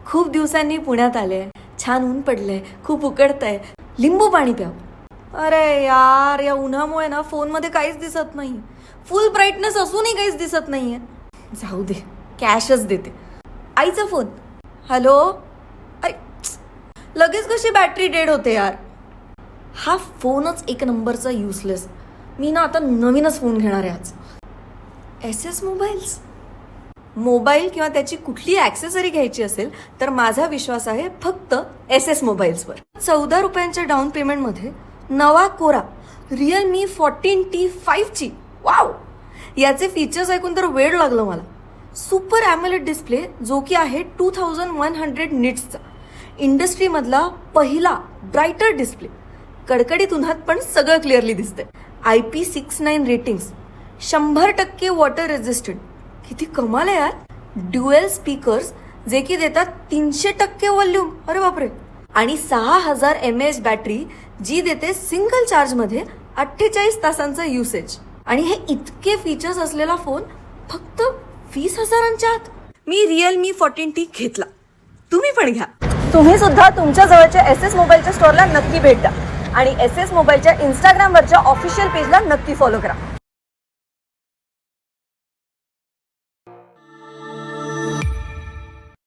खूप दिवसांनी पुण्यात आले, छान ऊन पडलंय, खूप उकडतंय, लिंबू पाणी प्याव. अरे यार, या उन्हामुळे ना फोनमध्ये काहीच दिसत नाही. फुल ब्राईटनेस असूनही काहीच दिसत नाहीये. जाऊ दे, कॅशच देते. आईचा फोन. हॅलो. अरे लगेच कशी बॅटरी डेड होते यार. हा फोनच एक नंबरचा युजलेस. मी ना आता नवीनच फोन घेणार आहे आज. SS mobiles. मोबाईल किंवा त्याची कुठली ॲक्सेसरी घ्यायची असेल तर माझा विश्वास आहे फक्त SS मोबाईल्सवर. 14 रुपयांच्या डाऊन पेमेंटमध्ये नवा कोरा Realme 14T 5G. वाव. याचे फीचर्स ऐकून तर वेळ लागलं मला. सुपर ॲमोलेड डिस्प्ले जो की आहे 2100 निट्सचा. इंडस्ट्रीमधला पहिला ब्राईटर डिस्प्ले. कडकडीत उन्हात पण सगळं क्लिअरली दिसतंय. IP69 ratings, 100% water resistant. किती कमाल आहे यार. ड्युएल स्पीकर्स जे की देतात 300% व्हॉल्यूम. अरे बापरे. आणि 6000 mAh बॅटरी जी देते सिंगल चार्जमध्ये 48 तासांचं युसेज. आणि हे इतके फीचर्स असलेला फोन फक्त 20,000च्या आत. मी Realme 14T घेतला. तुम्ही पण घ्या. तुम्ही सुद्धा तुमच्या जवळच्या SS मोबाईलच्या स्टोअरला नक्की भेट द्या आणि SS मोबाईलच्या इंस्टाग्रामवरच्या ऑफिशियल पेजला नक्की फॉलो करा.